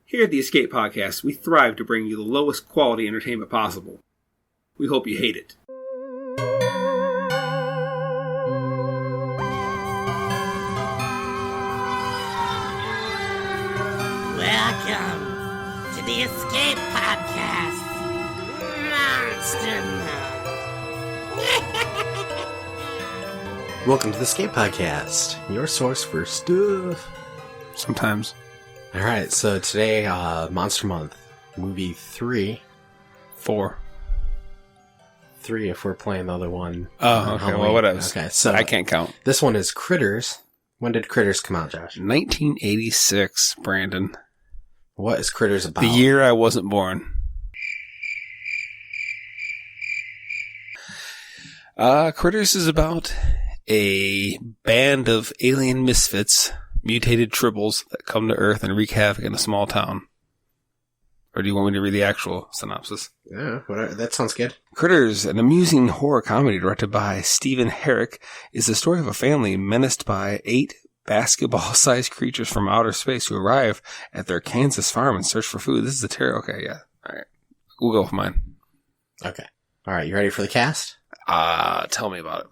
Here at the Escape Podcast, we thrive to bring you the lowest quality entertainment possible. We hope you hate it. Welcome to the Escape Podcast. Monster Welcome to the Escape Podcast, your source for stuff. Sometimes. Alright, so today, Monster Month, movie 3. 4. 3 if we're playing the other one. Oh, okay, Halloween. well, whatever. Okay, so I can't count. This one is Critters. When did Critters come out, Josh? 1986, Brandon. What is Critters about? The year I wasn't born. Critters is about a band of alien misfits, mutated tribbles that come to Earth and wreak havoc in a small town. Or do you want me to read the actual synopsis? Yeah, whatever. That sounds good. Critters, an amusing horror comedy directed by Stephen Herrick, is the story of a family menaced by 8 basketball-sized creatures from outer space who arrive at their Kansas farm and search for food. This is a terror. Okay, yeah. All right. We'll go with mine. Okay. Alright, you ready for the cast? Tell me about it.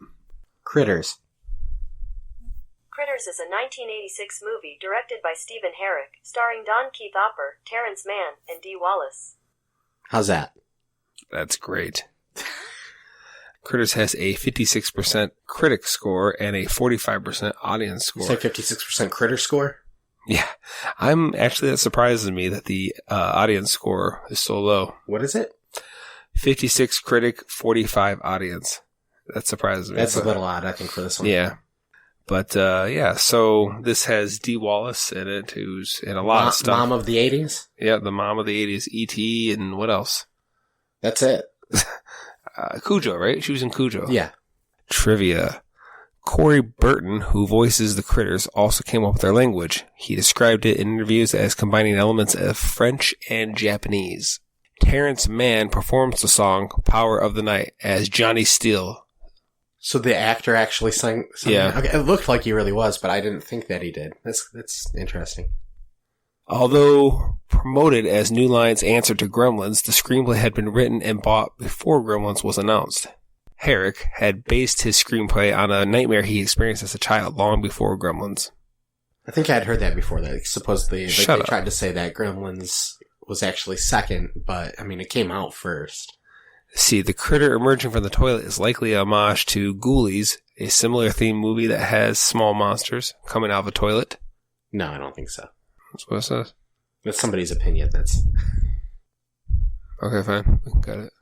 Critters. Critters is a 1986 movie directed by Stephen Herrick, starring Don Keith-Opper, Terrence Mann, and Dee Wallace. How's that? That's great. Critters has a 56% critic score and a 45% audience score. You say 56% critter score? Yeah. That surprises me that the audience score is so low. What is it? 56 critic, 45 audience. That surprises me. That's a little odd, I think, for this one. Yeah. But, so this has Dee Wallace in it, who's in a lot of stuff. Mom of the 80s? Yeah, the mom of the 80s, E.T., and what else? That's it. Cujo, right? She was in Cujo. Yeah. Trivia. Corey Burton, who voices the Critters, also came up with their language. He described it in interviews as combining elements of French and Japanese. Terrence Mann performs the song Power of the Night as Johnny Steele. So the actor actually sang something? Yeah. Okay, it looked like he really was, but I didn't think that he did. That's interesting. Although promoted as New Line's answer to Gremlins, the screenplay had been written and bought before Gremlins was announced. Herrick had based his screenplay on a nightmare he experienced as a child long before Gremlins. I think I'd heard that before. That supposedly they up. tried to say that Gremlins was actually second, but I mean it came out first. See, the critter emerging from the toilet is likely a homage to Ghoulies, a similar themed movie that has small monsters coming out of a toilet. No, I don't think so. That's what it says. That's somebody's opinion. That's Okay, fine. We can cut it.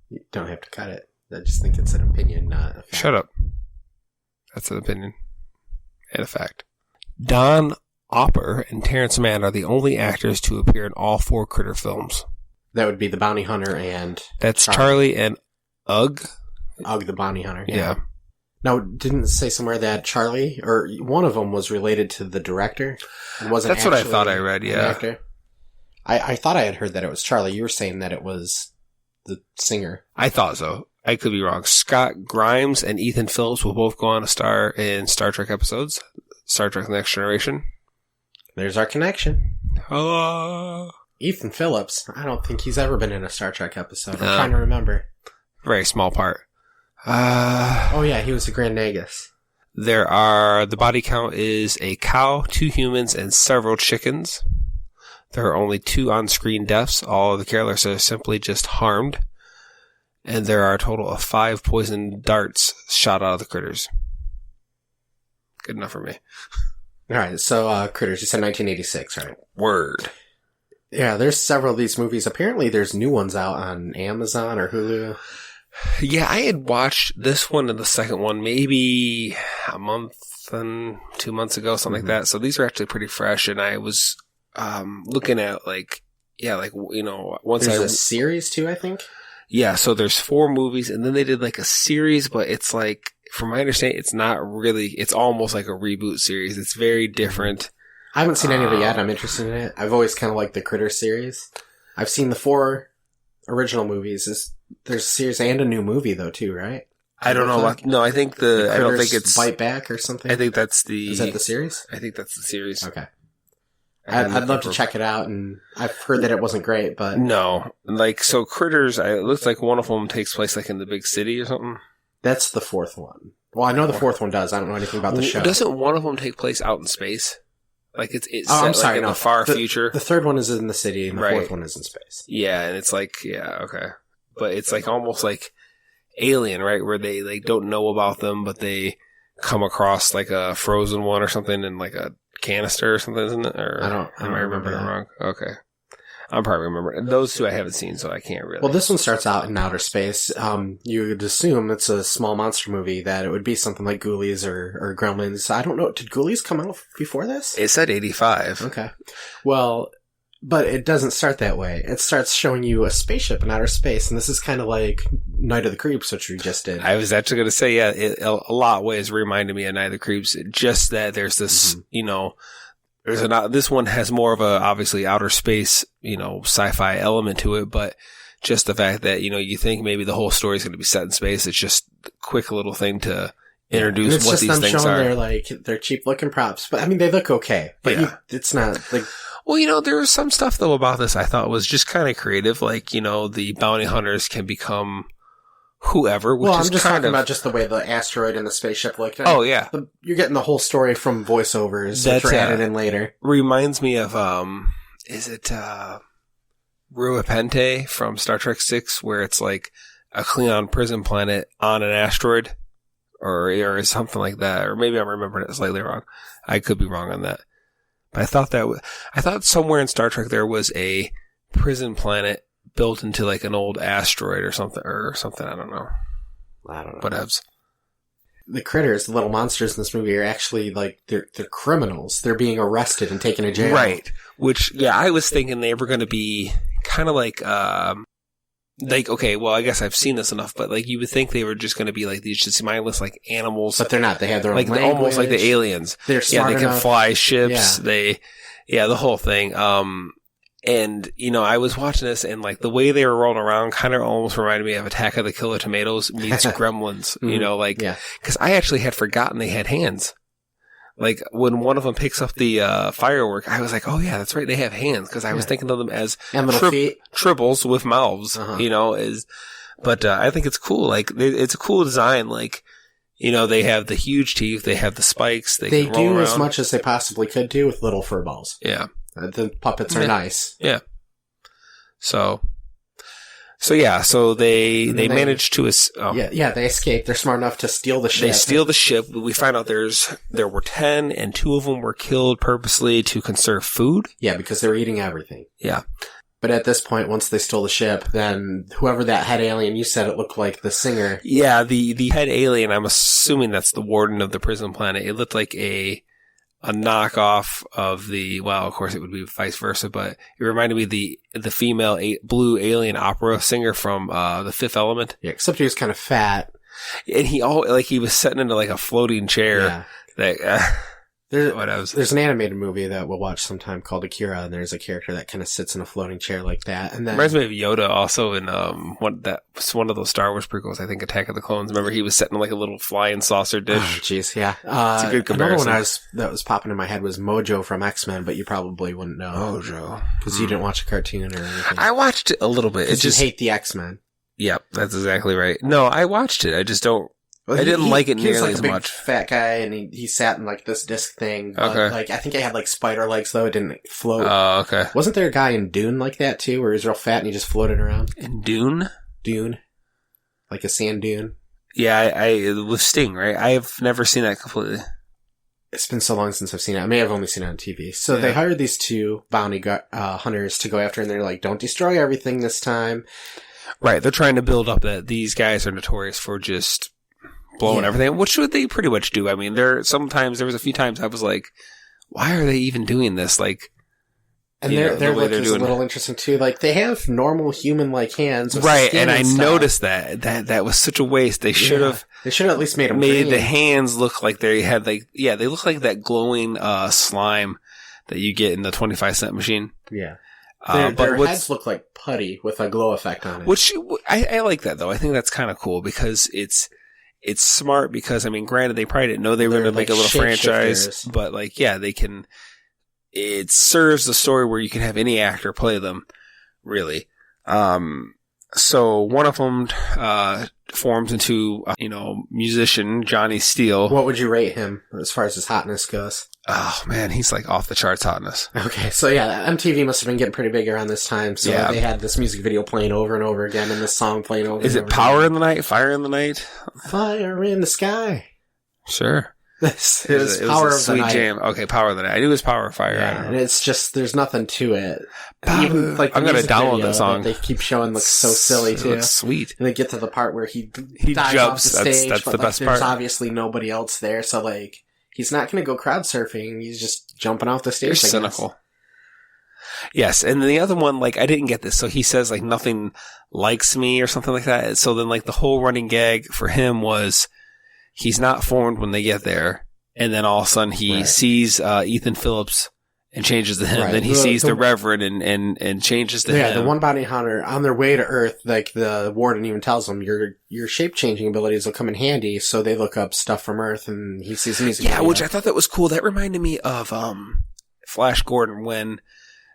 You don't have to cut it. I just think it's an opinion, not a fact. Shut up. That's an opinion. And a fact. Don Opper and Terrence Mann are the only actors to appear in all 4 Critter films. That would be the Bounty Hunter and... That's Charlie and Ugg. Ugg the Bounty Hunter, Yeah. Now, didn't it say somewhere that Charlie, or one of them was related to the director? It wasn't That's what I actually thought I read, yeah. the actor? I thought I had heard that it was Charlie. You were saying that it was the singer. I thought so. I could be wrong. Scott Grimes and Ethan Phillips will both go on to star in Star Trek episodes. Star Trek Next Generation. There's our connection. Hello. Ethan Phillips. I don't think he's ever been in a Star Trek episode. I'm trying to remember. Very small part. Oh yeah, he was the Grand Nagus. The body count is a cow, 2 humans, and several chickens. There are only 2 on-screen deaths. All of the killers are simply just harmed. And there are a total of 5 poison darts shot out of the critters. Good enough for me. Alright, so Critters, you said 1986, right? Word. Yeah, there's several of these movies. Apparently there's new ones out on Amazon or Hulu. Yeah, I had watched this one and the second one maybe a month and 2 months ago, something like that. So these are actually pretty fresh, and I was looking at once There's a series too, I think. Yeah, so there's 4 movies, and then they did like a series, but it's like, from my understanding, it's not really, it's almost like a reboot series. It's very different. I haven't seen any of it yet. I'm interested in it. I've always kind of liked the Critter series. I've seen the 4 original movies. There's a series and a new movie though too, right? I don't know. No, I think I don't think it's Bite Back or something. I think that's the. Is that the series? I think that's the series. Okay. I'd love to check it out, and I've heard that it wasn't great, but No. Like, so Critters, it looks like one of them takes place like in the big city or something. that's the fourth one. Well, I know the fourth one does. I don't know anything about the show. Doesn't one of them take place out in space? Like it's Oh, I'm set, sorry, like, in no. the far future. The third one is in the city, and the Right. fourth one is in space. Yeah, and it's like, yeah, okay. But it's like almost like Alien, right? Where they like don't know about them, but they come across like a frozen one or something in like a canister or something, isn't it? Or I don't am I remember remembering that. wrong? Okay. I'm probably remembering. Those two I haven't seen, so I can't really. Well, this one starts out in outer space. You would assume it's a small monster movie, that it would be something like Ghoulies or Gremlins. I don't know. Did Ghoulies come out before this? It said 85. Okay. Well, but it doesn't start that way. It starts showing you a spaceship in outer space, and this is kind of like Night of the Creeps, which we just did. I was actually going to say, yeah, a lot of ways reminded me of Night of the Creeps. Just that there's this, this one has more of a, obviously, outer space, sci-fi element to it, but just the fact that, you think maybe the whole story is going to be set in space. It's just a quick little thing to introduce what these things are. They're cheap looking props, but I mean, they look okay, but it's not like. Well, there was some stuff though about this I thought was just kind of creative. Like, the bounty hunters can become whoever, which Well, is I'm just kind talking of, about just the way the asteroid and the spaceship looked. Oh, yeah. You're getting the whole story from voiceovers, which were added in later. Reminds me of, is it, Ruapente from Star Trek 6, where it's like a Klingon prison planet on an asteroid, or something like that, or maybe I'm remembering it slightly wrong. I could be wrong on that. But I thought somewhere in Star Trek there was a prison planet built into like an old asteroid or something. I don't know. Whatevs. The critters, the little monsters in this movie, are actually like they're criminals. They're being arrested and taken to jail. Right. Which, yeah, I was thinking they were going to be kind of like, okay, well, I guess I've seen this enough, but like you would think they were just going to be like these just mindless like animals, but they're not. They have their own like language. almost like the aliens. They're smart they can enough. fly ships. Yeah. The whole thing. And I was watching this and like the way they were rolling around kind of almost reminded me of Attack of the Killer Tomatoes meets Gremlins. Because I actually had forgotten they had hands. Like, when one of them picks up the firework, I was like, oh yeah, that's right, they have hands, because I was thinking of them as and little feet. Tribbles with mouths, but I think it's cool. Like, it's a cool design. Like, they have the huge teeth, they have the spikes, they can roll do around. as much as they possibly could do with little fur balls. Yeah. The puppets are nice. Yeah. So they managed to they escape. They're smart enough to steal the ship. They steal the ship. We find out there were 10 and 2 of them were killed purposely to conserve food. Yeah, because they were eating everything. Yeah. But at this point, once they stole the ship, then whoever that head alien, you said it looked like the singer. Yeah, the head alien, I'm assuming that's the warden of the prison planet. It looked like a knockoff of of course it would be vice versa, but it reminded me of the female blue alien opera singer from The Fifth Element. Yeah, except he was kind of fat. And he was sitting into like a floating chair. Yeah. That, there's an animated movie that we'll watch sometime called Akira, and there's a character that kind of sits in a floating chair like that. And then reminds me of Yoda also in one of those Star Wars prequels, I think Attack of the Clones. Remember he was sitting in like a little flying saucer dish. Oh, jeez, yeah. It's a good comparison. Another one that was popping in my head was Mojo from X-Men, but you probably wouldn't know. Mojo. Because you didn't watch a cartoon or anything. I watched it a little bit. It just hate the X-Men. Yep, that's exactly right. No, I watched it. I just don't. I didn't like it nearly as much. He was like a big fat guy, and he sat in like this disc thing. But, okay. Like I think it had like spider legs though. It didn't float. Oh, okay. Wasn't there a guy in Dune like that too, where he was real fat and he just floated around? In Dune? Dune, like a sand dune. Yeah, with Sting, right? I've never seen that completely. It's been so long since I've seen it. I may have only seen it on TV. So they hired these 2 bounty hunters to go after, and they're like, "Don't destroy everything this time." Right. They're trying to build up that these guys are notorious for just blowing everything, which they pretty much do. I mean, there was a few times I was like, why are they even doing this? Like, and their look is a little interesting too. Like, they have normal human-like hands. Right, and I noticed that was such a waste. They should have at least made them the hands look like they had they look like that glowing slime that you get in the 25-cent machine. Yeah. Their heads look like putty with a glow effect on it. Which, I like that though. I think that's kind of cool because it's smart because, I mean, granted, they probably didn't know they were going to make a little franchise, but like, yeah, they can it serves the story where you can have any actor play them, really. So one of them forms into, musician Johnny Steele. What would you rate him as far as his hotness goes? Oh, man, he's like off the charts hotness. Okay, so yeah, MTV must have been getting pretty big around this time, so they had this music video playing over and over again, and this song playing over Is and it over Power again. in the Night? Fire in the Night? Fire in the Sky. Sure. This is Power of the Sweet Night. jam. Okay, Power of the Night. I knew it was Power of Fire. I Yeah, don't and know. it's just, there's nothing to it. Power. Even, like, the I'm gonna music download video that song. They keep showing looks so silly, It too. looks sweet. And they get to the part where he dives jumps. off the stage, That's but the like, best there's part. obviously nobody else there, so like, he's not gonna go crowd surfing, he's just jumping off the stage. You're I guess. cynical. Yes, and the other one, like, I didn't get this. So he says, like, nothing likes me or something like that. So then, like, the whole running gag for him was he's not formed when they get there. And then all of a sudden he sees Ethan Phillips and changes to him. Right. Then he sees the Reverend and changes to him. Yeah, the one bounty hunter on their way to Earth, like the warden even tells them, your shape changing abilities will come in handy. So they look up stuff from Earth, and he sees music. Yeah, video. which I thought that was cool. That reminded me of Flash Gordon when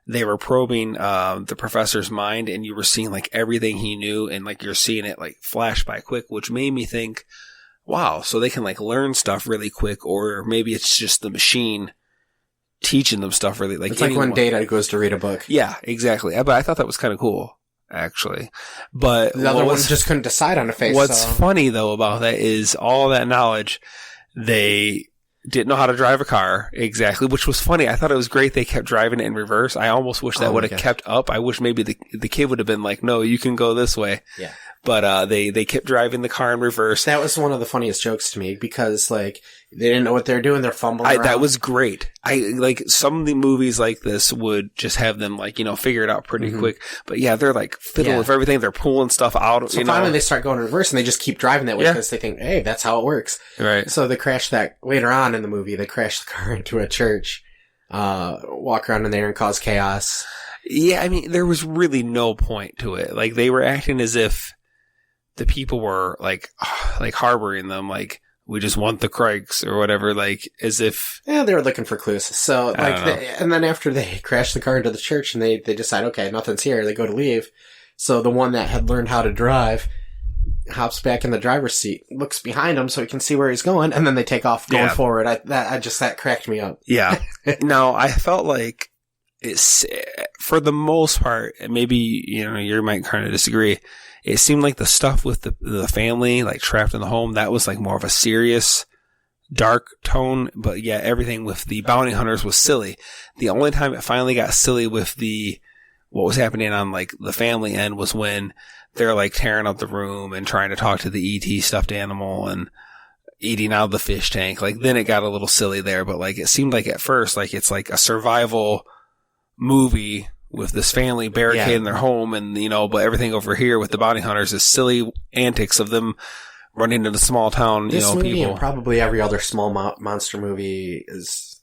they were probing the professor's mind, and you were seeing like everything he knew, and like you're seeing it like flash by quick, which made me think, wow, so they can like learn stuff really quick, or maybe it's just the machine teaching them stuff really like. It's like when Data goes to read a book. Yeah, exactly. But I thought that was kind of cool, actually. But The other one just couldn't decide on a face. What's funny though about that is all that knowledge, they didn't know how to drive a car exactly, which was funny. I thought it was great they kept driving it in reverse. I almost wish that would have kept up. I wish maybe the kid would have been like, no, you can go this way. Yeah. But they kept driving the car in reverse. That was one of the funniest jokes to me because like they didn't know what they're doing. They're fumbling around. That was great. I like some of the movies like this would just have them like, figure it out pretty quick. But yeah, they're like fiddling with everything. They're pulling stuff out. So finally they start going in reverse and they just keep driving that way because they think, hey, that's how it works. Right. So they crash that later on in the movie. They crash the car into a church, walk around in there and cause chaos. Yeah, I mean, there was really no point to it. Like they were acting as if the people were like harboring them, like we just want the Craigs or whatever, like as if. Yeah, they were looking for clues. So like, and then after they crash the car into the church and they decide, okay, nothing's here. They go to leave. So the one that had learned how to drive hops back in the driver's seat, looks behind him so he can see where he's going, and then they take off going forward. That cracked me up. Yeah. No, I felt like it's for the most part, and maybe you might kind of disagree. It seemed like the stuff with the family, like trapped in the home, that was like more of a serious, dark tone. But yeah, everything with the bounty hunters was silly. The only time it finally got silly with what was happening on like the family end was when they're like tearing up the room and trying to talk to the ET stuffed animal and eating out of the fish tank. Like then it got a little silly there, but like it seemed like at first like it's like a survival movie with this family barricading their home and, but everything over here with the bounty hunters is silly antics of them running into the small town, this movie people. And probably every other small monster movie is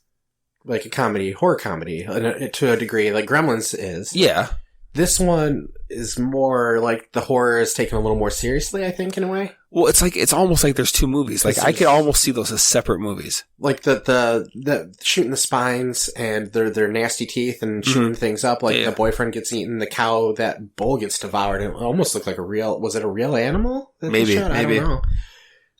like a comedy, horror comedy to a degree, like Gremlins is. Yeah. This one is more like the horror is taken a little more seriously, I think, in a way. Well, it's almost like there's two movies. Like I could almost see those as separate movies. Like the shooting the spines and their nasty teeth and shooting things up. Like the boyfriend gets eaten, the cow, that bull gets devoured. It almost looked like was it a real animal? Maybe. I don't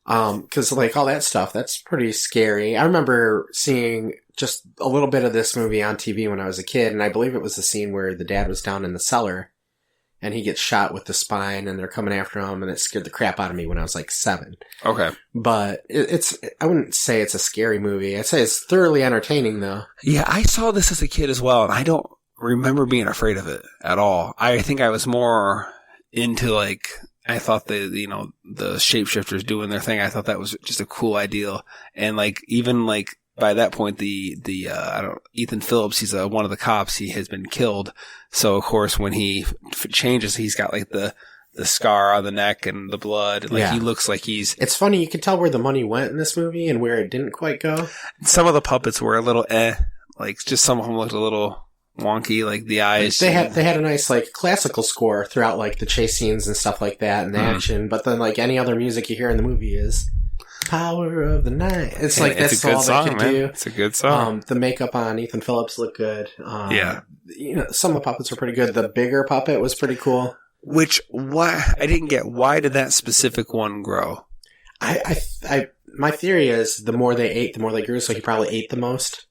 know. Cause like all that stuff, that's pretty scary. I remember seeing just a little bit of this movie on TV when I was a kid, and I believe it was the scene where the dad was down in the cellar and he gets shot with the spine and they're coming after him, and it scared the crap out of me when I was like 7. Okay. But I wouldn't say it's a scary movie. I'd say it's thoroughly entertaining though. Yeah, I saw this as a kid as well, and I don't remember being afraid of it at all. I think I was more into like, I thought the shapeshifters doing their thing. I thought that was just a cool idea. And like, even like by that point, Ethan Phillips, he's one of the cops. He has been killed. So of course, when he changes, he's got like the scar on the neck and the blood. Like he looks like It's funny. You can tell where the money went in this movie and where it didn't quite go. Some of the puppets were a little like just some of them looked a little wonky, like the eyes. They had a nice like classical score throughout like the chase scenes and stuff like that and the action, but then like any other music you hear in the movie is Power of the night. It's And like that's it's a good all song, they could man. do. It's a good song. The makeup on Ethan Phillips looked good. Yeah. You know, some of the puppets were pretty good. The bigger puppet was pretty cool. Why I didn't get, why did that specific one grow? My theory is the more they ate, the more they grew, so he probably ate the most.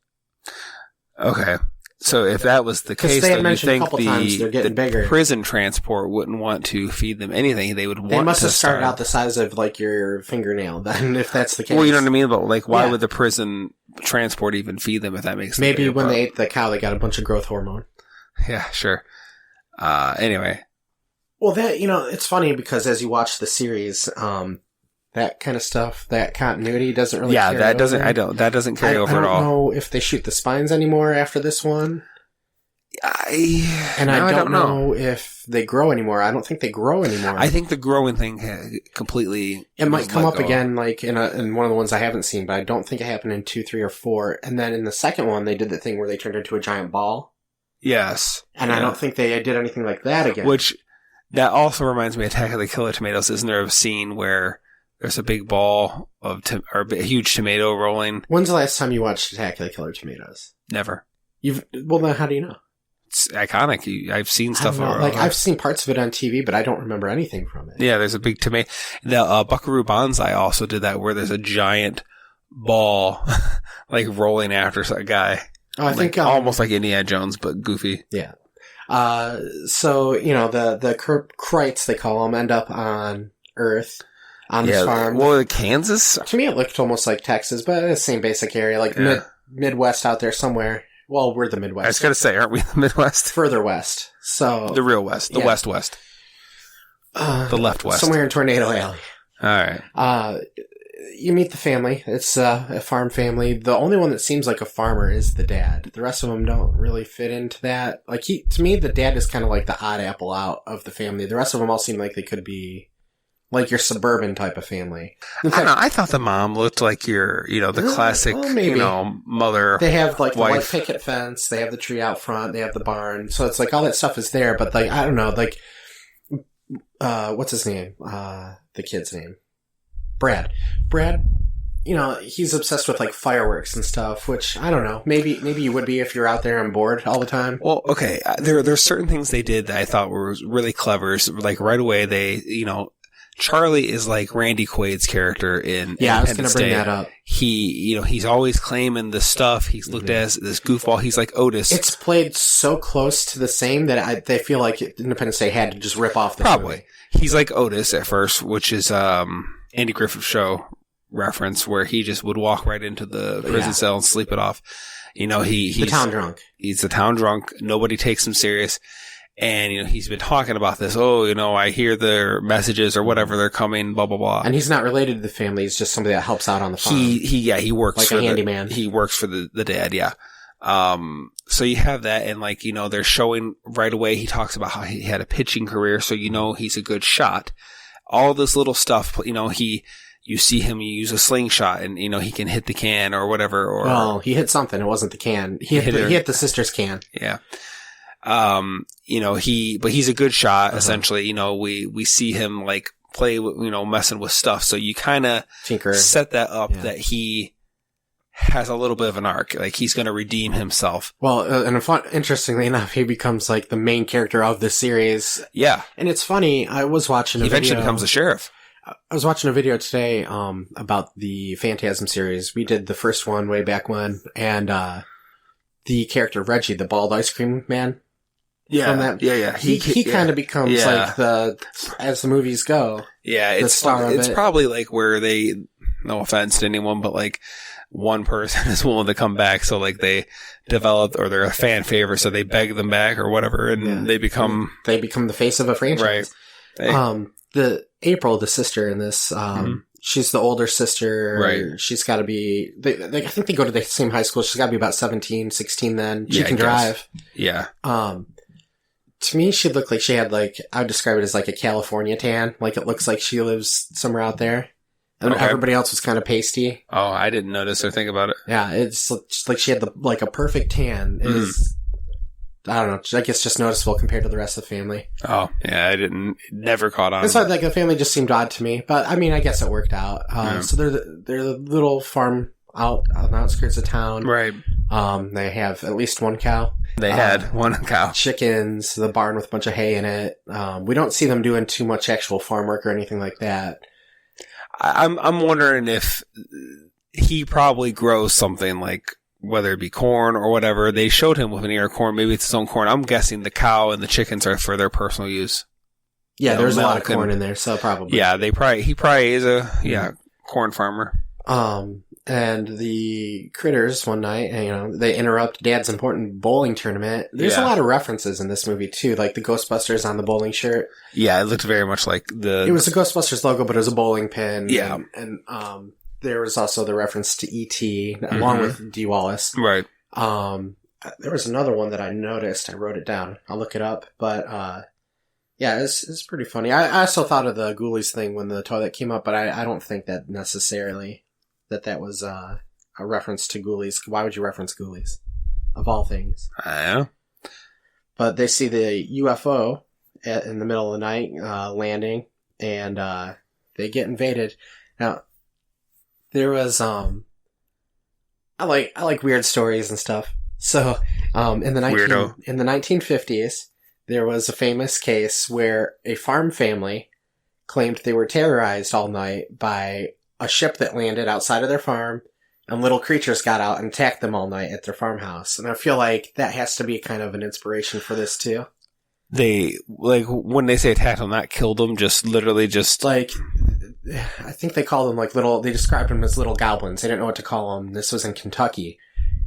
Okay. So if that was the case, they had then you mentioned a think couple times they're getting bigger. prison transport wouldn't want to feed them anything. They would want to They must have started start out the size of like your fingernail then, if that's the case. Well, you know what I mean? But like, why Yeah. would the prison transport even feed them if that makes sense? Maybe when they ate the cow, they got a bunch of growth hormone. Yeah, sure. Anyway. Well, that, you know, it's funny because as you watch the series, that kind of stuff, that continuity doesn't really carry that doesn't, over. that doesn't carry over I at don't all. know if they shoot the spines anymore after this one. I don't know if they grow anymore. I don't think they grow anymore. I think the growing thing completely. It might was come let up go. again, like in one of the ones I haven't seen, but I don't think it happened in 2, 3, or 4. And then in the second one, they did the thing where they turned into a giant ball. Yes. And I don't think they did anything like that again. Which, that also reminds me of Attack of the Killer Tomatoes. Isn't there a scene where there's a big ball of, or a huge tomato rolling? When's the last time you watched Attack of the Killer Tomatoes? Never. Well, then how do you know? It's iconic. I've seen I stuff. don't know. Like, I've seen parts of it on TV, but I don't remember anything from it. Yeah, there's a big tomato. The Buckaroo Banzai also did that, where there's a giant ball like rolling after a guy. Oh, I think almost like Indiana Jones, but goofy. Yeah. So, you know, the Krites, they call them, end up on Earth, on this farm. Well, Kansas? To me, it looked almost like Texas, but the same basic area, like Midwest out there somewhere. Well, we're the Midwest. I was going to say, aren't we the Midwest? Further west. So The real West. The West. The left West. Somewhere in Tornado Alley. All right. You meet the family. It's a farm family. The only one that seems like a farmer is the dad. The rest of them don't really fit into that. Like, to me, the dad is kind of like the odd apple out of the family. The rest of them all seem like they could be like your suburban type of family. In I don't know. I thought the mom looked like your, the classic, maybe. mother. They have like the white wife. picket fence. They have the tree out front. They have the barn. So it's like all that stuff is there. But like, I don't know, like, what's his name? The kid's name. Brad, he's obsessed with like fireworks and stuff, which I don't know. Maybe you would be if you're out there on board all the time. Well, okay. There's certain things they did that I thought were really clever. So, like right away, they, Charlie is like Randy Quaid's character in I was going Independence to bring Day. that up. He, he's always claiming the stuff. He's looked at as this goofball. He's like Otis. It's played so close to the same that they feel like Independence Day had to just rip off this Probably. movie. He's like Otis at first, which is Andy Griffith Show reference, where he just would walk right into the prison cell and sleep it off. He's the town drunk. He's the town drunk. Nobody takes him serious. And, he's been talking about this. Oh, I hear their messages or whatever. They're coming, blah, blah, blah. And he's not related to the family. He's just somebody that helps out on the farm. He works like for a handyman. He works for the dad. Yeah. So you have that, and like, they're showing right away. He talks about how he had a pitching career. So, he's a good shot. All this little stuff, you see him use a slingshot and, he can hit the can or whatever. Well, he hit something. It wasn't the can. He hit the sister's can. Yeah. But he's a good shot, essentially. We see him like play, messing with stuff. So you kind of set that up that he has a little bit of an arc. Like he's going to redeem himself. Well, interestingly enough, he becomes like the main character of the series. Yeah. And it's funny. I was watching He eventually becomes a sheriff. I was watching a video today, about the Phantasm series. We did the first one way back when, and, the character Reggie, the bald ice cream man. Yeah. Yeah. He kind of becomes like as the movies go. Yeah. It's probably like where they, no offense to anyone, but like one person is willing to come back. So like they develop, or they're a fan favorite. So they beg them back or whatever. And they become the face of a franchise. Right. The April, the sister in this, she's the older sister. Right. She's got to be, I think they go to the same high school. She's got to be about 17, 16 then. She can drive. Yeah. To me, she looked like she had I would describe it as like a California tan. Like it looks like she lives somewhere out there. And everybody else was kind of pasty. Oh, I didn't notice or think about it. Yeah, it's just like she had a perfect tan. I don't know. I guess just noticeable compared to the rest of the family. Oh, yeah, I never caught on. It's not like the family just seemed odd to me, but I mean, I guess it worked out. So they're the little farm out on the outskirts of town. Right. They have at least one cow. They had one cow. Chickens, the barn with a bunch of hay in it. We don't see them doing too much actual farm work or anything like that. I'm wondering if he probably grows something like, whether it be corn or whatever. They showed him with an ear of corn. Maybe it's his own corn. I'm guessing the cow and the chickens are for their personal use. Yeah, there's a lot of milk corn in there, so probably. Yeah, he probably is a corn farmer. And the Critters one night, they interrupt Dad's important bowling tournament. There's a lot of references in this movie too, like the Ghostbusters on the bowling shirt. Yeah, it looked very much like It was the Ghostbusters logo, but it was a bowling pin. Yeah. And there was also the reference to E.T. along with D. Wallace. Right. There was another one that I noticed. I wrote it down. I'll look it up. But, yeah, it's pretty funny. I also thought of the Ghoulies thing when the toilet came up, but I don't think that necessarily that was a reference to Ghoulies. Why would you reference Ghoulies? Of all things. I don't know. But they see the UFO in the middle of the night landing, and they get invaded. Now, there was I like weird stories and stuff. So in the 1950s, there was a famous case where a farm family claimed they were terrorized all night by a ship that landed outside of their farm, and little creatures got out and attacked them all night at their farmhouse. And I feel like that has to be kind of an inspiration for this too. They, like, when they say attacked them, not killed them, just literally just... Like, I think they call them like they described them as little goblins. They didn't know what to call them. This was in Kentucky.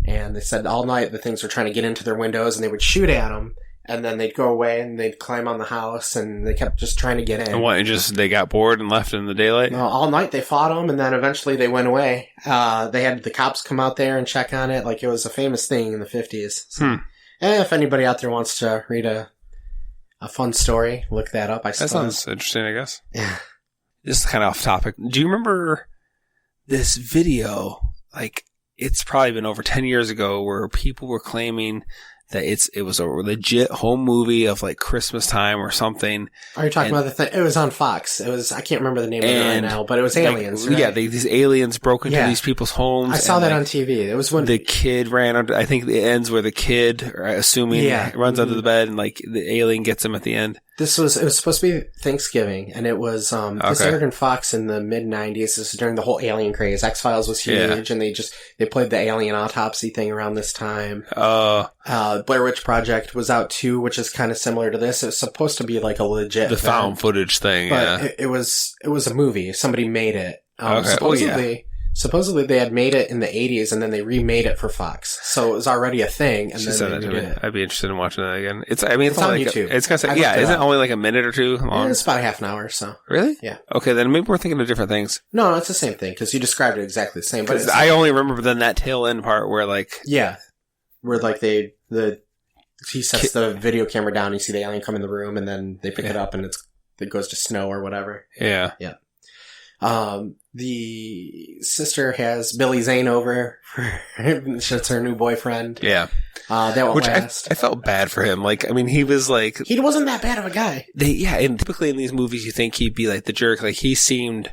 And they said all night the things were trying to get into their windows, and they would shoot at them. And then they'd go away and they'd climb on the house, and they kept just trying to get in. And what, they got bored and left in the daylight? No, all night they fought them, and then eventually they went away. They had the cops come out there and check on it. Like, it was a famous thing in the 50s. So, if anybody out there wants to read a fun story, look that up, I suppose. That sounds interesting, I guess. Yeah. Just kind of off topic. Do you remember this video? Like, it's probably been over 10 years ago, where people were claiming that it was a legit home movie of like Christmas time or something. Are you talking about the thing? It was on Fox. I can't remember the name of it right now, but it was aliens, right? Yeah, these aliens broke into these people's homes. I saw that on TV. It was when the kid ran under, I think it ends where the kid, assuming, runs under the bed, and like the alien gets him at the end. It was supposed to be Thanksgiving, and it was, this aired in Fox in the mid-90s. This was during the whole alien craze. X-Files was huge, and they played the alien autopsy thing around this time. Blair Witch Project was out too, which is kind of similar to this. It was supposed to be like a legit the found footage thing, but it was a movie. Somebody made it. Supposedly they had made it in the 80s, and then they remade it for Fox. So it was already a thing, and then they redid it. I'd be interested in watching that again. It's on YouTube. It's gonna say, isn't it only like a minute or two long? It's about a half an hour, so. Really? Yeah. Okay, then maybe we're thinking of different things. No, it's the same thing, because you described it exactly the same. But I only remember then that tail end part where like... Yeah. Where like he sets the video camera down, you see the alien come in the room, and then they pick it up, and it goes to snow or whatever. Yeah. Yeah. The sister has Billy Zane over for it's her new boyfriend. Yeah. That won't last. I felt bad for him. Like, I mean, he was like... He wasn't that bad of a guy. And typically in these movies you think he'd be like the jerk. Like, he seemed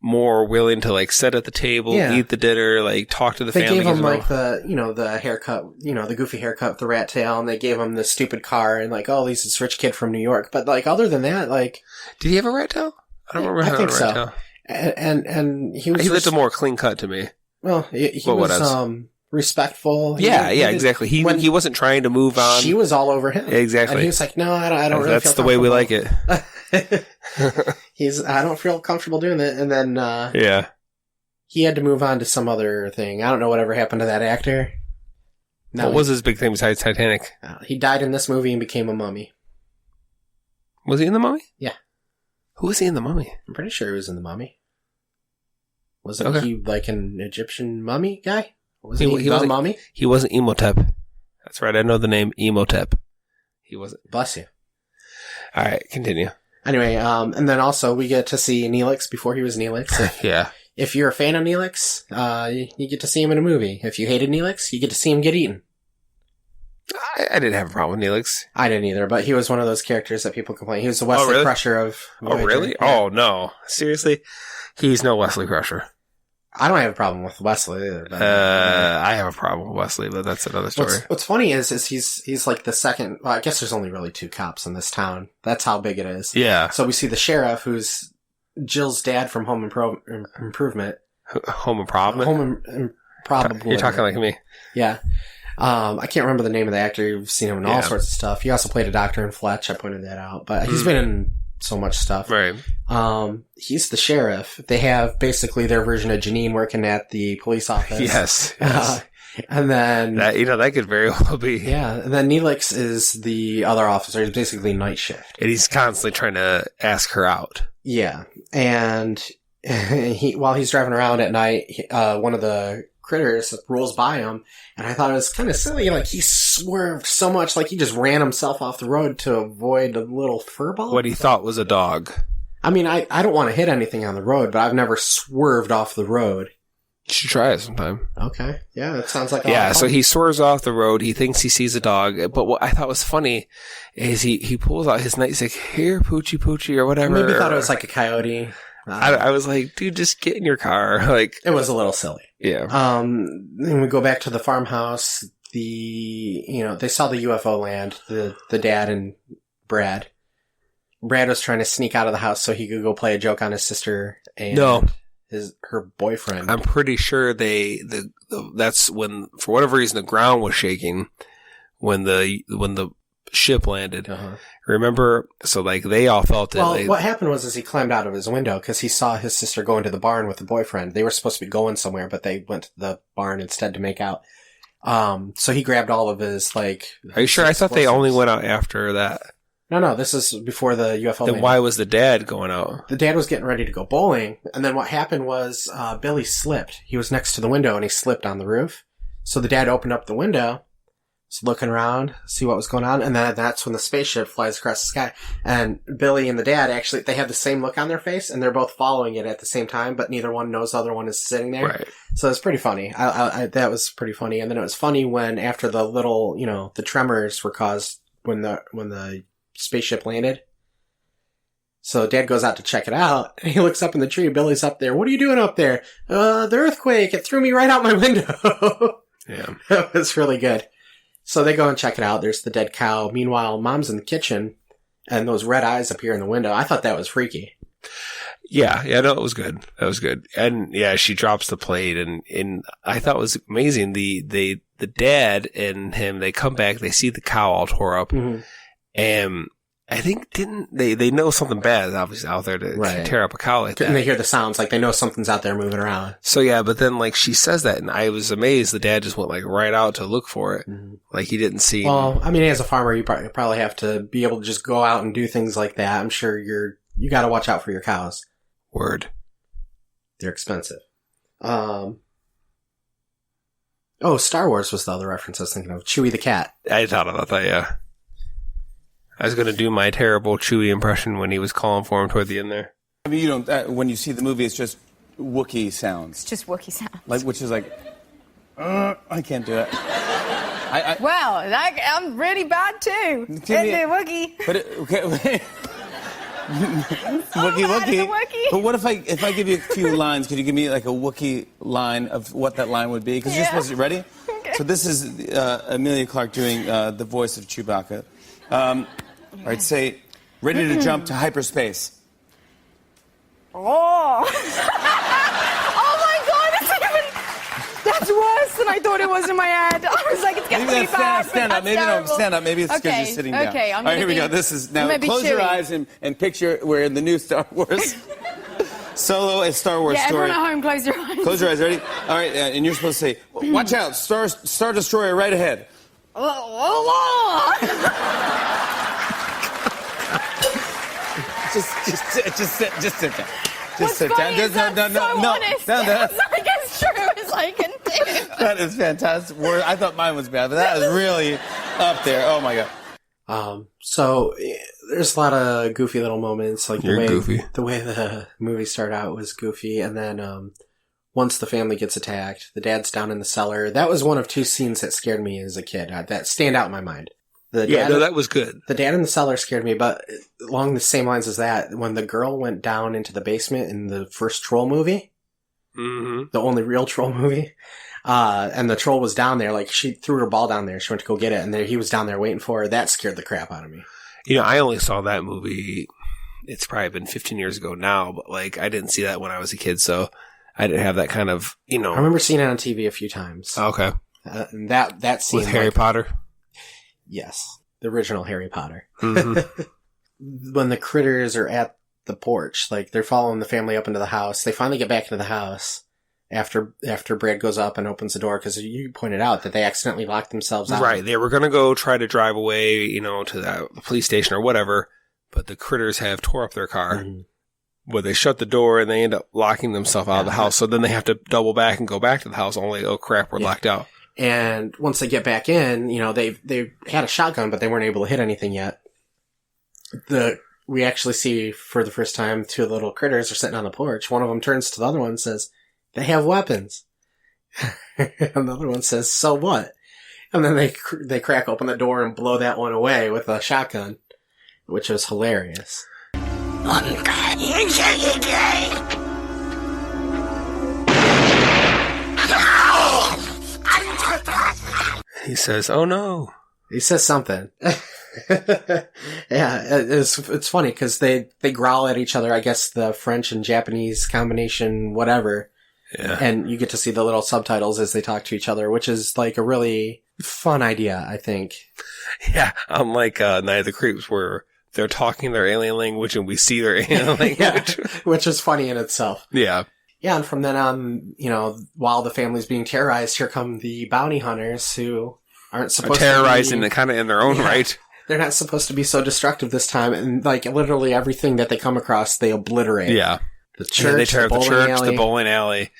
more willing to like sit at the table, eat the dinner, like talk to the family. They gave him like the haircut, the goofy haircut with the rat tail, and they gave him the stupid car, and like, he's this rich kid from New York. But like, other than that, like... Did he have a rat tail? I don't remember having a rat tail. And he was... He looked a more clean cut to me. Well, he was respectful. Exactly. He wasn't trying to move on. She was all over him. Exactly. And he was like, no, I don't really That's feel the way we like it. I don't feel comfortable doing it. And then, he had to move on to some other thing. I don't know whatever happened to that actor. What was his big thing besides Titanic? He died in this movie and became a mummy. Was he in The Mummy? Yeah. Who was he in The Mummy? I'm pretty sure he was in The Mummy. Wasn't he like an Egyptian mummy guy? Was he the mummy? He wasn't Imhotep. That's right. I know the name Imhotep. He wasn't. Bless you. All right, continue. Anyway, and then also we get to see Neelix before he was Neelix. Yeah. If you're a fan of Neelix, you get to see him in a movie. If you hated Neelix, you get to see him get eaten. I didn't have a problem with Neelix. I didn't either, but he was one of those characters that people complain. He was the Wesley really? Crusher of Voyager. Oh, really? Yeah. Oh, no. Seriously? He's no Wesley Crusher. I don't have a problem with Wesley either. But, I have a problem with Wesley, but that's another story. What's funny is he's like the second. Well, I guess there's only really 2 cops in this town. That's how big it is. Yeah. So we see the sheriff, who's Jill's dad from Home Improvement. Home Improvement? Improvement. You're talking like me. Yeah. I can't remember the name of the actor. You've seen him in all sorts of stuff. He also played a doctor in Fletch. I pointed that out. But he's been in so much stuff. Right. He's the sheriff. They have basically their version of Janine working at the police office. Yes. And then... that could very well be. Yeah. And then Neelix is the other officer. He's basically night shift. And he's constantly trying to ask her out. Yeah. And while he's driving around at night, one of the critters rolls by him, and I thought it was kind of silly. Like, he swerved so much, like he just ran himself off the road to avoid a little furball. What he thought was a dog. I mean, I don't want to hit anything on the road, but I've never swerved off the road. You should try it sometime. Okay. Yeah, that sounds like a lot Yeah, of so fun. he swerves off the road. He thinks he sees a dog. But what I thought was funny is he pulls out his night. He's like, here, Poochie, or whatever. Maybe thought it was like a coyote. I was like, dude, just get in your car. Like, It was a little silly. yeah. Then we go back to the farmhouse. They saw the UFO land, the dad and Brad. Brad was trying to sneak out of the house so he could go play a joke on his sister and her boyfriend. I'm pretty sure that's when, for whatever reason, the ground was shaking when the ship landed. Uh-huh. Remember? So like they all felt it. Well, what happened was he climbed out of his window because he saw his sister go into the barn with the boyfriend. They were supposed to be going somewhere, but they went to the barn instead to make out. So he grabbed all of his Are you sure? I thought they only went out after that. No, this is before the UFO Then landed. why was the dad going out? The dad was getting ready to go bowling, and then what happened was Billy slipped. He was next to the window, and he slipped on the roof. So the dad opened up the window, was looking around, see what was going on, and then that's when the spaceship flies across the sky. And Billy and the dad, actually, they have the same look on their face, and they're both following it at the same time, but neither one knows the other one is sitting there. Right. So it's pretty funny. That was pretty funny. And then it was funny when, after the little, the tremors were caused when the spaceship landed. So Dad goes out to check it out, and he looks up in the tree. Billy's up there. What are you doing up there? The earthquake. It threw me right out my window. Yeah. That was really good. So they go and check it out. There's the dead cow. Meanwhile, Mom's in the kitchen, and those red eyes appear in the window. I thought that was freaky. Yeah, no, it was good. That was good. And yeah, she drops the plate, and I thought it was amazing. The dad and him, they come back, they see the cow all tore up, and I think they know something bad is obviously out there to tear up a cow like that. And they hear the sounds, like they know something's out there moving around. So yeah, but then like she says that, and I was amazed. The dad just went like right out to look for it, like he didn't see. Well, I mean, as a farmer, you probably have to be able to just go out and do things like that. I'm sure you got to watch out for your cows. Word. They're expensive. Star Wars was the other reference I was thinking of. Chewie the cat. I thought about that. Yeah. I was going to do my terrible Chewie impression when he was calling for him toward the end there. I mean, you don't. When you see the movie, it's just Wookiee sounds. It's just Wookiee sounds. Which is like, I can't do it. Well, I'm really bad too. Wookiee. But okay. Wookiee. But what if I give you a few lines? Could you give me like a Wookiee line of what that line would be? Because you're supposed to be ready. Okay. So this is Amelia Clark doing the voice of Chewbacca. All right, say, ready to jump to hyperspace. Oh. Oh my God, that's worse than I thought it was in my head. I was like, it's going to be bad. Stand up. Maybe terrible. No, stand up. Maybe it's because you're sitting down. Okay, all right, here we go. This is, now close your eyes and picture we're in the new Star Wars. Solo, a Star Wars story. Everyone at home, close your eyes. Close your eyes, ready? All right, and you're supposed to say, watch out, Star Destroyer right ahead. Just sit down. Just sit down. No. It's like it's true as I can do. That is fantastic. I thought mine was bad, but that is really up there. Oh my God. So there's a lot of goofy little moments, like the way the movie started out was goofy, and then once the family gets attacked. The dad's down in the cellar. That was one of two scenes that scared me as a kid. That stand out in my mind. That was good. The dad in the cellar scared me, but along the same lines as that, when the girl went down into the basement in the first Troll movie, the only real Troll movie, and the troll was down there, like she threw her ball down there, she went to go get it, and he was down there waiting for her. That scared the crap out of me. I only saw that movie, it's probably been 15 years ago now, but like I didn't see that when I was a kid, so I didn't have that kind of, I remember seeing it on TV a few times. Okay. And that scene. With Harry Potter? Yes. The original Harry Potter. Mm-hmm. When the critters are at the porch, like they're following the family up into the house, they finally get back into the house after Brad goes up and opens the door, because you pointed out that they accidentally locked themselves out. Right. They were going to go try to drive away, to the police station or whatever, but the critters have tore up their car. Mm-hmm. Well, they shut the door and they end up locking themselves out of the house. So then they have to double back and go back to the house. Only, oh crap, we're locked out. And once they get back in, they had a shotgun, but they weren't able to hit anything yet. We actually see for the first time two little critters are sitting on the porch. One of them turns to the other one and says, "They have weapons." And the other one says, "So what?" And then they crack open the door and blow that one away with a shotgun, which was hilarious. He says, "Oh no." He says something. Yeah, it's funny because they growl at each other. I guess the French and Japanese combination, whatever. Yeah. And you get to see the little subtitles as they talk to each other, which is like a really fun idea, I think. Yeah, unlike Night of the Creeps, where they're talking their alien language and we see their alien language. Yeah, which is funny in itself. Yeah. Yeah, and from then on, while the family's being terrorized, here come the bounty hunters who aren't supposed terrorizing to kind of in their own right. They're not supposed to be so destructive this time, and like literally everything that they come across, they obliterate. Yeah. The church, they tear up the church, alley. the bowling alley,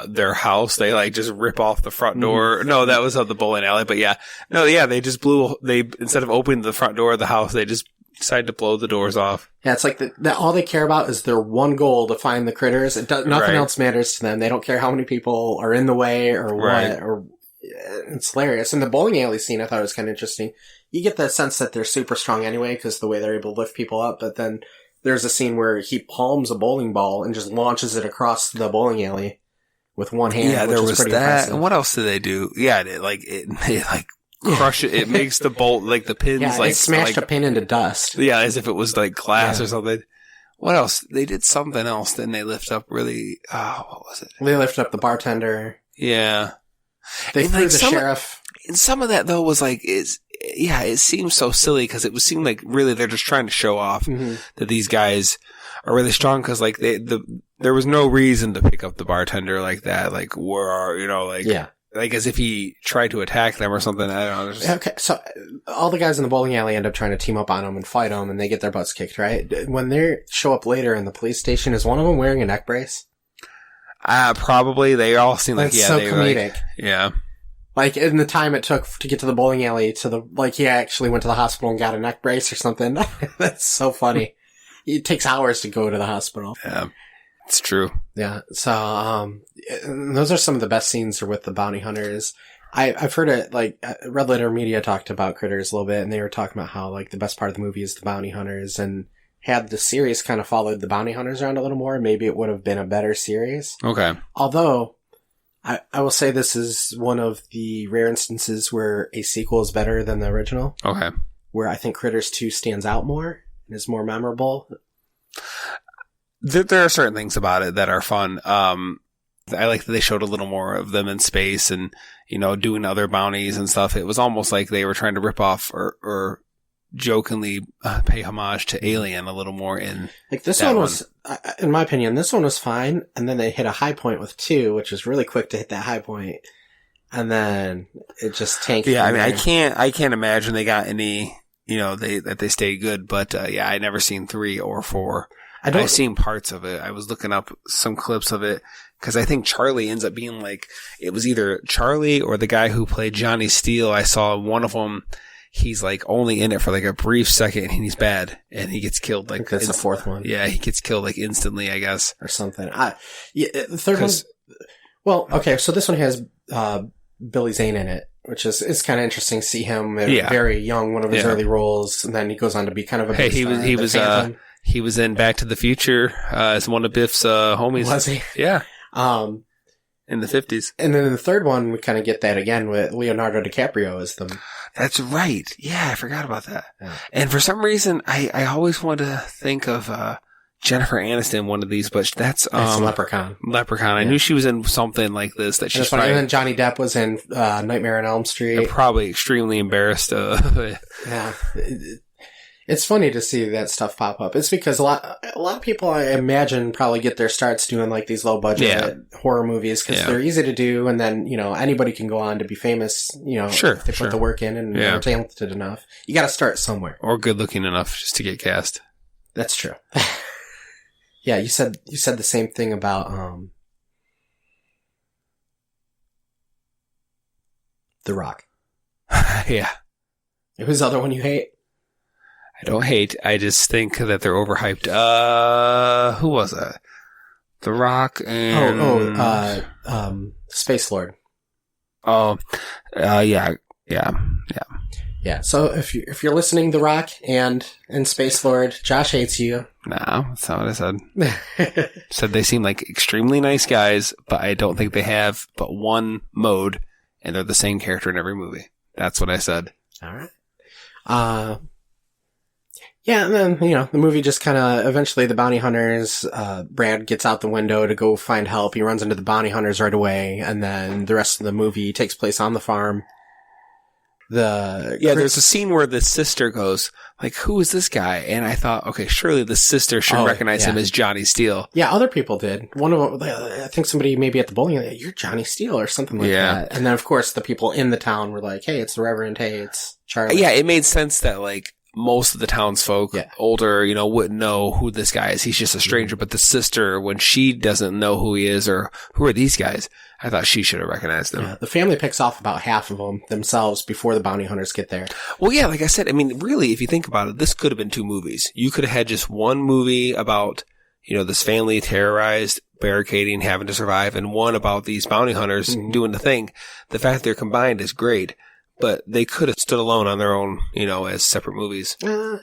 their house. They like just rip off the front door. No, that was of the bowling alley, but yeah. No, yeah, they just instead of opening the front door of the house, they just decided to blow the doors off. Yeah, it's like all they care about is their one goal to find the critters. Nothing else matters to them. They don't care how many people are in the way or what, or it's hilarious. And the bowling alley scene I thought was kind of interesting. You get the sense that they're super strong anyway because the way they're able to lift people up, but then there's a scene where he palms a bowling ball and just launches it across the bowling alley with one hand. Yeah, there was that. Impressive. And what else did they do? Yeah, they crush it. It makes the bolt, like the pins, yeah, like it smashed a pin into dust. Yeah, as if it was like glass or something. What else? They did something else. Then they lift up really. What was it? They lifted up the bartender. Yeah, they threw the sheriff. And some of that though was like it seems so silly because it seemed like really they're just trying to show off that these guys are really strong because like there was no reason to pick up the bartender like that. Like where are yeah. Like as if he tried to attack them or something. I don't know. Okay, so all the guys in the bowling alley end up trying to team up on him and fight him, and they get their butts kicked, right? When they show up later in the police station, is one of them wearing a neck brace? Probably. They all seem like, so comedic. Yeah. Like, in the time it took to get to the bowling alley he actually went to the hospital and got a neck brace or something. That's so funny. It takes hours to go to the hospital. Yeah. It's true. Yeah. So, those are some of the best scenes are with the bounty hunters. I've heard it, like, Red Letter Media talked about Critters a little bit, and they were talking about how, like, the best part of the movie is the bounty hunters, and had the series kind of followed the bounty hunters around a little more, maybe it would have been a better series. Okay. Although, I will say this is one of the rare instances where a sequel is better than the original. Okay. Where I think Critters 2 stands out more and is more memorable. There are certain things about it that are fun. I like that they showed a little more of them in space and, doing other bounties and stuff. It was almost like they were trying to rip off or jokingly pay homage to Alien a little more in like this one was, in my opinion, this one was fine. And then they hit a high point with 2, which was really quick to hit that high point. And then it just tanked. Yeah, I mean, I can't imagine they got any, that they stayed good. But I never seen 3 or 4. I've seen parts of it. I was looking up some clips of it because I think Charlie ends up being like, it was either Charlie or the guy who played Johnny Steele. I saw one of them. he's like only in it for like a brief second and he's bad and he gets killed like That's the fourth one. Yeah, he gets killed like instantly, I guess. Or something. The third one. Well, okay, so this one has Billy Zane in it, which is kind of interesting to see him very young, one of his early roles, and then he goes on to be kind of a big star. He was in Back to the Future as one of Biff's homies. Was he? Yeah. In the 50s. And then in the third one, we kind of get that again with Leonardo DiCaprio as them. That's right. Yeah, I forgot about that. Yeah. And for some reason, I always want to think of Jennifer Aniston in one of these, but that's Leprechaun. Leprechaun. I knew she was in something like this. That she's probably, and then Johnny Depp was in Nightmare on Elm Street. Probably extremely embarrassed. Yeah. It's funny to see that stuff pop up. It's because a lot of people, I imagine, probably get their starts doing like these low budget horror movies because they're easy to do, and then anybody can go on to be famous. If they put the work in and are talented enough. You got to start somewhere, or good looking enough just to get cast. That's true. Yeah, you said the same thing about The Rock. Yeah. Who's the other one you hate? I don't hate. I just think that they're overhyped. Who was that? The Rock and Space Lord. Oh, yeah. Yeah. So if you're listening, The Rock and Space Lord, Josh hates you. No, that's not what I said. Said they seem like extremely nice guys, but I don't think they have but one mode, and they're the same character in every movie. That's what I said. All right. Yeah, and then, the movie just kind of, eventually the bounty hunters, Brad gets out the window to go find help. He runs into the bounty hunters right away, and then the rest of the movie takes place on the farm. There's a scene where the sister goes, like, who is this guy? And I thought, okay, surely the sister should recognize him as Johnny Steele. Yeah, other people did. One of them, I think somebody maybe at the bowling, you're Johnny Steele or something like that. And then, of course, the people in the town were like, hey, it's the Reverend, hey, it's Charlie. Yeah, it made sense that, like, most of the townsfolk, older, wouldn't know who this guy is. He's just a stranger. But the sister, when she doesn't know who he is or who are these guys, I thought she should have recognized them. Yeah, the family picks off about half of them themselves before the bounty hunters get there. Well, yeah, like I said, I mean, really, if you think about it, this could have been two movies. You could have had just one movie about, this family terrorized, barricading, having to survive, and one about these bounty hunters doing the thing. The fact they're combined is great. But they could have stood alone on their own, as separate movies. I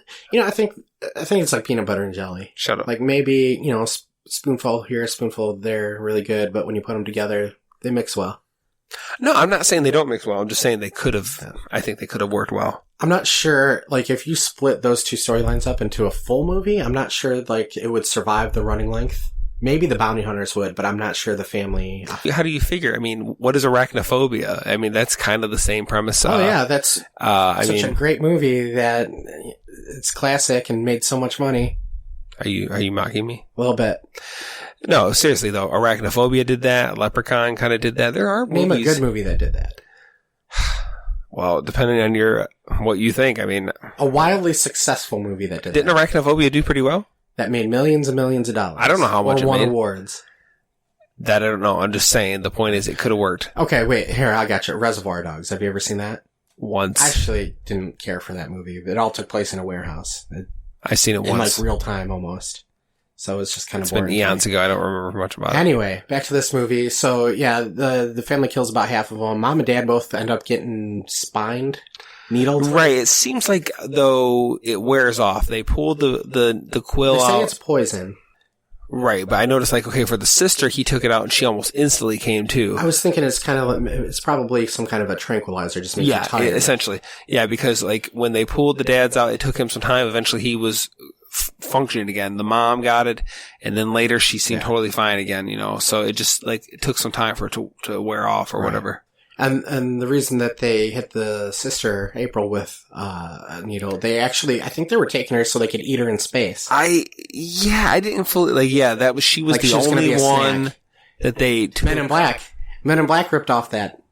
think it's like peanut butter and jelly. Shut up. Like maybe, spoonful here, spoonful there, really good. But when you put them together, they mix well. No, I'm not saying they don't mix well. I'm just saying they could have. Yeah. I think they could have worked well. I'm not sure, like, if you split those two storylines up into a full movie, I'm not sure, like, it would survive the running length. Maybe the bounty hunters would, but I'm not sure the family. How do you figure? I mean, what is arachnophobia? I mean, that's kind of the same premise. That's such a great movie that it's classic and made so much money. Are you mocking me? A little bit. No, seriously though, Arachnophobia did that. Leprechaun kind of did that. There are movies. Name a good movie that did that. Well, depending on what you think. I mean, a wildly successful movie that did that. Didn't Arachnophobia do pretty well? That made millions and millions of dollars. I don't know how much it won made. Awards. That I don't know. I'm just saying. The point is, it could have worked. Okay, wait. Here, I got you. Reservoir Dogs. Have you ever seen that? Once. I actually didn't care for that movie. It all took place in a warehouse. I seen it once. In like real time almost. So it's just kind of boring. It's been eons ago. I don't remember much about it. Anyway, back to this movie. So yeah, the family kills about half of them. Mom and dad both end up getting spined. Needled. Right. It seems like, though, it wears off. They pull the quill out. They say it's poison. Right. But I noticed, like, okay, for the sister, he took it out and she almost instantly came to. I was thinking it's probably some kind of a tranquilizer. Just makes you tired. Essentially. Yeah, because, like, when they pulled the dads out, it took him some time. Eventually, he was functioning again. The mom got it, and then later she seemed totally fine again, So it just, like, it took some time for it to wear off or whatever. And the reason that they hit the sister, April, with a needle, I think they were taking her so they could eat her in space. I didn't fully, she was the only one that they took. Men in Black ripped off that.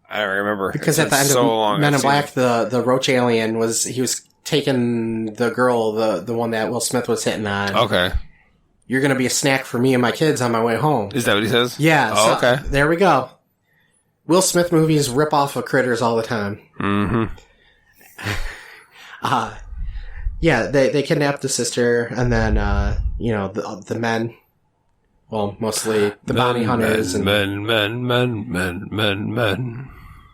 I don't remember. Because at the end of Men in Black, the roach alien he was taking the girl, the one that Will Smith was hitting on. Okay. You're gonna be a snack for me and my kids on my way home. Is that what he says? Yeah. Oh, okay. There we go. Will Smith movies rip off of Critters all the time. Mm-hmm. Yeah, they kidnapped the sister, and then, the men, well, mostly the bounty hunters and... Men.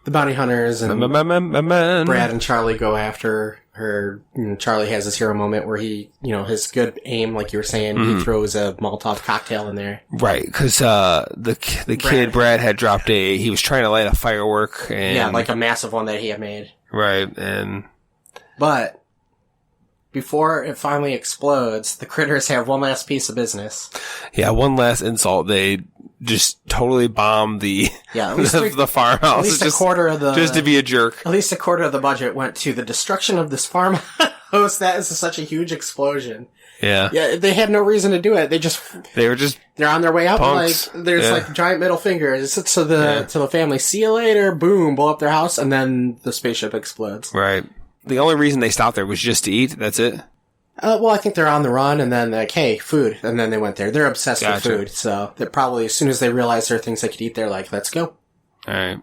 The bounty hunters and Men. Brad and Charlie go after her. Charlie has this hero moment where he, his good aim, like you were saying, he throws a Molotov cocktail in there. Right, because the kid, Brad, had dropped he was trying to light a firework. And, yeah, like a massive one that he had made. Right, but before it finally explodes, the critters have one last piece of business. Yeah, one last insult. They just totally bomb the the farmhouse. At least a quarter of the... Just to be a jerk. At least a quarter of the budget went to the destruction of this farmhouse. That is such a huge explosion. Yeah. Yeah, they had no reason to do it. They're on their way out. Punks. There's like giant middle fingers to the family. See you later. Boom. Blow up their house, and then the spaceship explodes. Right. The only reason they stopped there was just to eat. That's it. Well, I think they're on the run, and then like, hey, food, and then they went there. They're obsessed with food, so they're probably, as soon as they realized there are things they could eat, they're like, let's go. All right.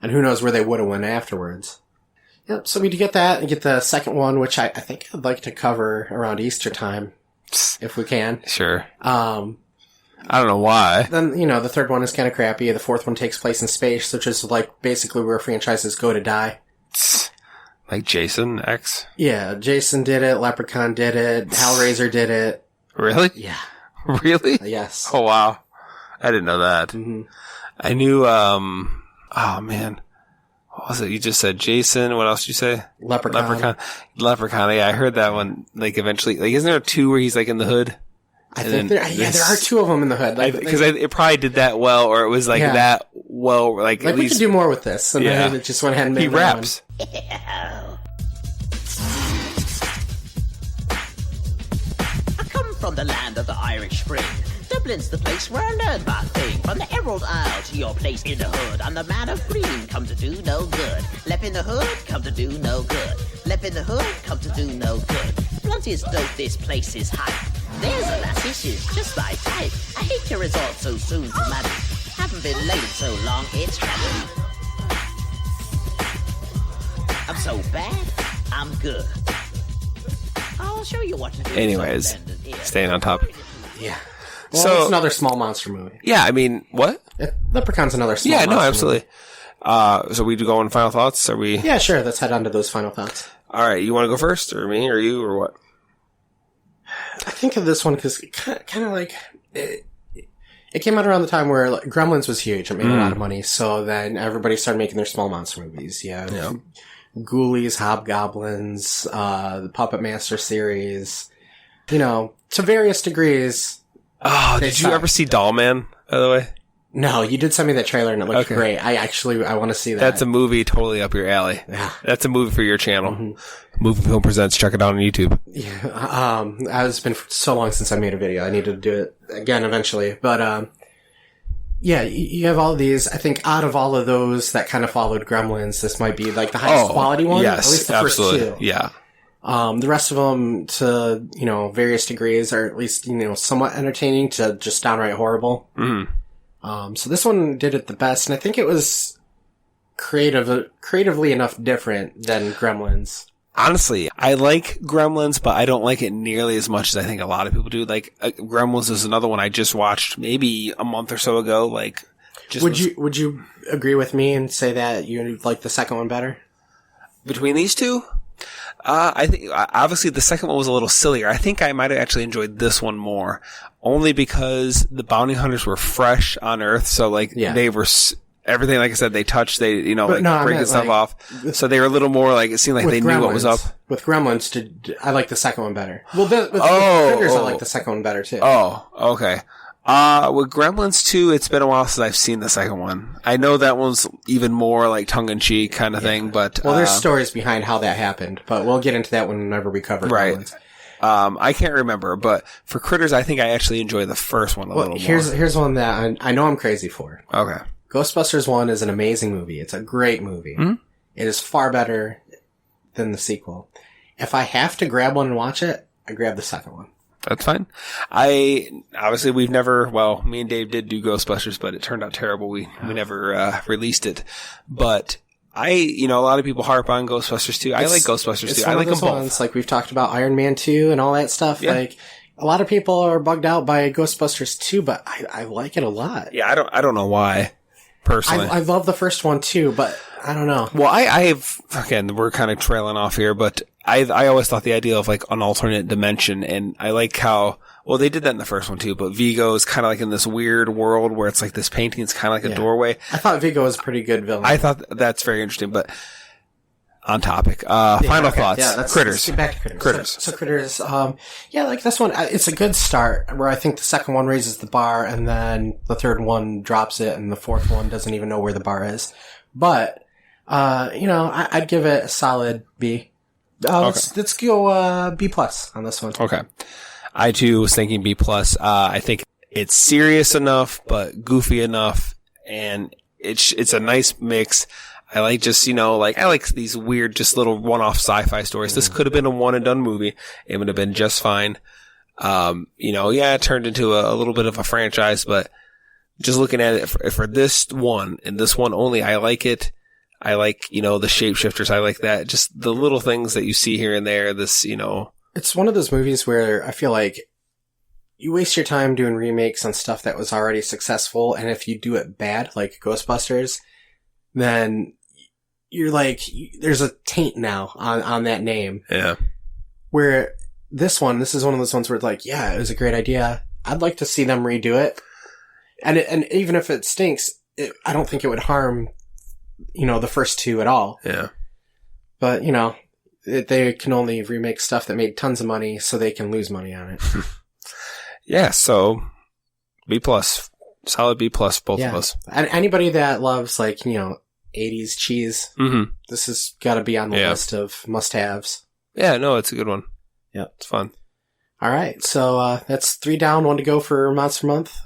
And who knows where they would have went afterwards. Yep. So we get that and get the second one, which I think I'd like to cover around Easter time, if we can. Sure. I don't know why. Then, the third one is kind of crappy. The fourth one takes place in space, which is like basically where franchises go to die. Like Jason X? Yeah, Jason did it, Leprechaun did it, Hellraiser did it. Really? Yeah. Really? Yes. Oh, wow. I didn't know that. Mm-hmm. I knew, oh man. What was it? You just said Jason. What else did you say? Leprechaun. Yeah, I heard that one, like, eventually. Like, isn't there two where he's, like, in the hood? I think there are two of them in the hood. Because it probably did that well, or it was, like, that well, like at we least... could do more with this. And then it just went ahead and made He raps. I come from the land of the Irish Spring. Dublin's the place where I learned my thing. From the Emerald Isle to your place in the hood. I'm the man of green, come to do no good. Left in the hood, come to do no good. Left in the hood, come to do no good. Blunt is dope, this place is hype. There's a lassie, she's just my type. I hate to resort so soon to marry. Haven't been late so long, it's tragedy. I'm so bad, I'm good. I'll show you what to do. Anyways, staying on top. Yeah. Well, So- it's another small monster movie. Yeah, I mean, what? Leprechaun's another small monster absolutely. So we do go on final thoughts? Are we... Yeah, sure. Let's head on to those final thoughts. All right, you want to go first, or me, or you, or what? I think of this one because kind of like it came out around the time where like, Gremlins was huge. It made a lot of money. So then everybody started making their small monster movies. Yeah. Ghoulies, Hobgoblins, the Puppet Master series. To various degrees. Oh, did you ever see Doll Man, by the way? No, you did send me that trailer and it looked great. I want to see that. That's a movie totally up your alley. Yeah. That's a movie for your channel. Movie Film Presents. Check it out on YouTube. Yeah. It's been so long since I made a video. I need to do it again eventually. But, yeah, you have all of these. I think out of all of those that kind of followed Gremlins, this might be like the highest quality one. Yes, at least the absolutely. first two. Yeah. The rest of them to, various degrees are at least, somewhat entertaining to just downright horrible. So this one did it the best, and I think it was creatively enough different than Gremlins. Honestly, I like Gremlins, but I don't like it nearly as much as I think a lot of people do. Like, Gremlins is another one I just watched maybe a month or so ago. Like, Would you agree with me and say that you like the second one better? Between these two? I think, obviously the second one was a little sillier. I think I might have actually enjoyed this one more. Only because the bounty hunters were fresh on Earth, so they were, everything, like I said, they touched, breaking stuff off. So they were a little more it seemed like they knew what was up. With Gremlins, I like the second one better. Well, with Critters, I like the second one better too. Oh, okay. With Gremlins 2, it's been a while since I've seen the second one. I know that one's even more tongue-in-cheek kind of thing, but... Well, there's stories behind how that happened, but we'll get into that whenever we cover Gremlins. I can't remember, but for Critters, I think I actually enjoy the first one a little more. Here's one that I know I'm crazy for. Okay. Ghostbusters 1 is an amazing movie. It's a great movie. Mm-hmm. It is far better than the sequel. If I have to grab one and watch it, I grab the second one. That's fine. Obviously we've never, me and Dave did do Ghostbusters, but it turned out terrible. We never, released it. But a lot of people harp on Ghostbusters 2. I like Ghostbusters 2. I like them both. Ones, like we've talked about Iron Man 2 and all that stuff. Yeah. Like, a lot of people are bugged out by Ghostbusters 2, but I like it a lot. Yeah, I don't know why, personally. I love the first one too, but I don't know. Well, I've, again, we're kind of trailing off here, but I always thought the idea of like an alternate dimension, and I like how, well, they did that in the first one too, but Vigo is kind of like in this weird world where it's like this painting is kind of like a doorway. I thought Vigo was a pretty good villain. I thought that's very interesting, but on topic. Final thoughts. Yeah, Critters. Let's get back to Critters. Critters. So Critters, like this one, it's a good start, where I think the second one raises the bar, and then the third one drops it, and the fourth one doesn't even know where the bar is. But, I'd give it a solid B. Let's go B plus on this one. Okay. I too was thinking B plus. I think it's serious enough, but goofy enough, and it's a nice mix. I like just, I like these weird, just little one-off sci-fi stories. This could have been a one-and-done movie. It would have been just fine. It turned into a little bit of a franchise, but just looking at it for this one, and this one only, I like it. I like, the shapeshifters. I like that. Just the little things that you see here and there, It's one of those movies where I feel like you waste your time doing remakes on stuff that was already successful, and if you do it bad, like Ghostbusters, then you're like, there's a taint now on that name. Yeah. Where this is one of those ones where it's like, yeah, it was a great idea. I'd like to see them redo it. And even if it stinks, I don't think it would harm, the first two at all. Yeah. But, they can only remake stuff that made tons of money, so they can lose money on it. Yeah, so B plus. Solid B plus, both of us. And anybody that loves, 80s cheese, this has got to be on the list of must-haves. Yeah, no, it's a good one. Yeah. It's fun. All right, so that's 3 down, 1 to go for Monster Month.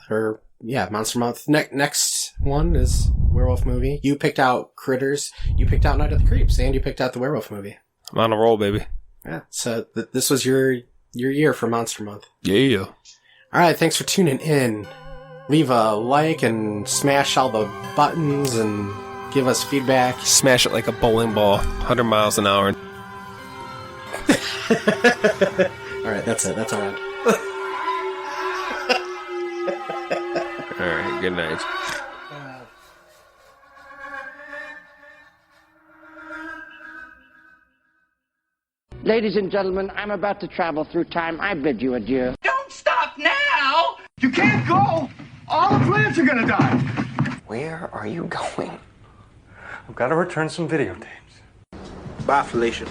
Monster Month. Next one is Werewolf Movie. You picked out Critters, you picked out Night of the Creeps, and you picked out the Werewolf Movie. I'm on a roll, baby. Yeah, so this was your year for Monster Month. Yeah. All right, thanks for tuning in. Leave a like and smash all the buttons and give us feedback. Smash it like a bowling ball, 100 miles an hour. All right, that's it. That's our end. All right, good night. Ladies and gentlemen, I'm about to travel through time. I bid you adieu. Don't stop now! You can't go! All the plants are gonna die! Where are you going? I've got to return some videotapes. Bye, Felicia.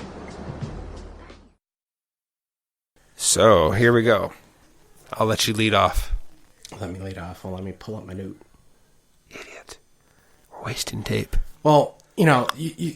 So, here we go. I'll let you lead off. Let me lead off. Well, let me pull up my note. Idiot. We're wasting tape. Well, you